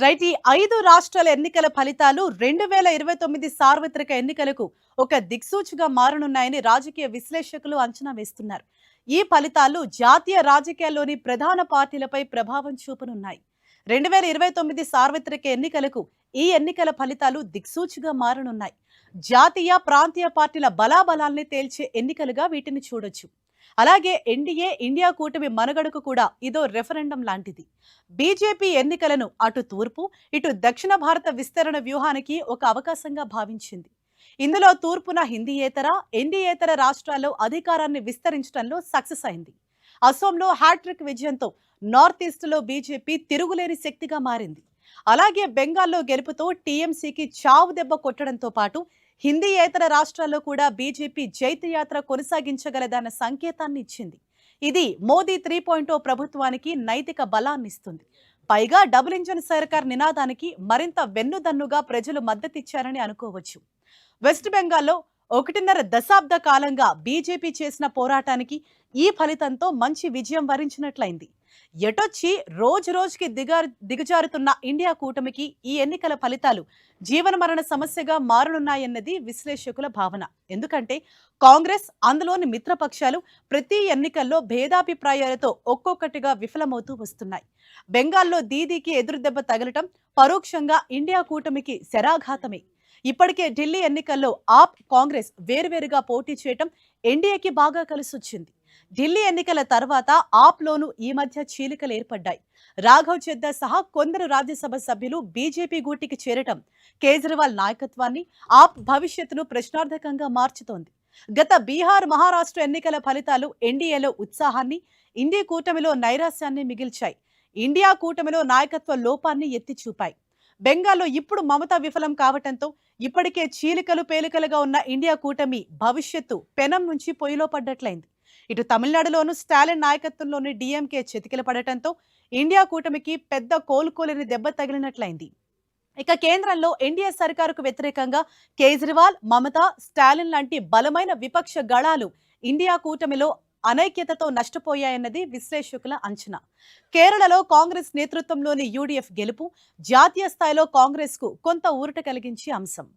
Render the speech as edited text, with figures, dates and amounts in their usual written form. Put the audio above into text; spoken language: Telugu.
రైట్. ఈ 5 రాష్ట్రాల ఎన్నికల ఫలితాలు 2029 సార్వత్రిక ఎన్నికలకు ఒక దిక్సూచిగా మారనున్నాయని రాజకీయ విశ్లేషకులు అంచనా వేస్తున్నారు. ఈ ఫలితాలు జాతీయ రాజకీయాల్లోని ప్రధాన పార్టీలపై ప్రభావం చూపనున్నాయి. 2029 సార్వత్రిక ఎన్నికలకు ఈ ఎన్నికల ఫలితాలు దిక్సూచిగా మారనున్నాయి. జాతీయ, ప్రాంతీయ పార్టీల బలాబలాల్ని తేల్చే ఎన్నికలుగా వీటిని చూడొచ్చు. అలాగే ఎన్డీఏ, ఇండియా కూటమి మనుగడకు కూడా ఇదో రెఫరెండం లాంటిది. బీజేపీ ఎన్నికలను అటు తూర్పు, ఇటు దక్షిణ భారత విస్తరణ వ్యూహానికి ఒక అవకాశంగా భావించింది. ఇందులో తూర్పున హిందీయేతర, ఎన్డీయేతర రాష్ట్రాల్లో అధికారాన్ని విస్తరించడంలో సక్సెస్ అయింది. అసోంలో హ్యాట్రిక్ విజయంతో నార్త్ ఈస్ట్లో బీజేపీ తిరుగులేని శక్తిగా మారింది. అలాగే బెంగాల్లో గెలుపుతో టీఎంసీకి చావు దెబ్బ కొట్టడంతో పాటు హిందీయేతర రాష్ట్రాల్లో కూడా బీజేపీ జైత్రయాత్ర కొనసాగించగలదన్న సంకేతాన్ని ఇచ్చింది. ఇది మోదీ 3.0 ప్రభుత్వానికి నైతిక బలాన్నిస్తుంది. పైగా డబుల్ ఇంజన్ సర్కార్ నినాదానికి మరింత వెన్నుదన్నుగా ప్రజలు మద్దతిచ్చారని అనుకోవచ్చు. వెస్ట్ బెంగాల్లో 1.5 దశాబ్ద కాలంగా బీజేపీ చేసిన పోరాటానికి ఈ ఫలితంతో మంచి విజయం వరించినట్లయింది. ఎటొచ్చి రోజుకి దిగజారుతున్న ఇండియా కూటమికి ఈ ఎన్నికల ఫలితాలు జీవనమరణ సమస్యగా మారనున్నాయన్నది విశ్లేషకుల భావన. ఎందుకంటే కాంగ్రెస్, అందులోని మిత్రపక్షాలు ప్రతి ఎన్నికల్లో భేదాభిప్రాయాలతో ఒక్కొక్కటిగా విఫలమవుతూ వస్తున్నాయి. బెంగాల్లో దీదీకి ఎదురుదెబ్బ తగలటం పరోక్షంగా ఇండియా కూటమికి శరాఘాతమే. ఇప్పటికే ఢిల్లీ ఎన్నికల్లో ఆప్, కాంగ్రెస్ వేరువేరుగా పోటీ చేయటం ఎన్డీఏకి బాగా కలిసొచ్చింది. ఢిల్లీ ఎన్నికల తర్వాత ఆప్లోనూ ఈ మధ్య చీలికలు ఏర్పడ్డాయి. రాఘవ్ చెద్దా సహా కొందరు రాజ్యసభ సభ్యులు బీజేపీ గూటికి చేరటం కేజ్రీవాల్ నాయకత్వాన్ని, ఆప్ భవిష్యత్తును ప్రశ్నార్థకంగా మార్చుతోంది. గత బీహార్, మహారాష్ట్ర ఎన్నికల ఫలితాలు ఎన్డీఏలో ఉత్సాహాన్ని, ఇండియా కూటమిలో నైరాశ్యాన్ని మిగిల్చాయి. ఇండియా కూటమిలో నాయకత్వ లోపాన్ని ఎత్తి చూపాయి. బెంగాల్లో ఇప్పుడు మమత విఫలం కావటంతో ఇప్పటికే చీలికలు పేలికలుగా ఉన్న ఇండియా కూటమి భవిష్యత్తు పెనం నుంచి పొయ్యిలో పడ్డట్లయింది. ఇటు తమిళనాడులోనూ స్టాలిన్ నాయకత్వంలోని డీఎంకే చితికిల పడటంతో ఇండియా కూటమికి పెద్ద కోలుకోలేని దెబ్బ తగిలినట్లయింది. ఇక కేంద్రంలో ఎన్డీఏ సర్కారుకు వ్యతిరేకంగా కేజ్రీవాల్, మమత, స్టాలిన్ లాంటి బలమైన విపక్ష గళాలు ఇండియా కూటమిలో అనైక్యతతో నష్టపోయాయన్నది విశ్లేషకుల అంచనా. కేరళలో కాంగ్రెస్ నేతృత్వంలోని యూడీఎఫ్ గెలుపు జాతీయ స్థాయిలో కాంగ్రెస్ కు కొంత ఊరట కలిగించే అంశం.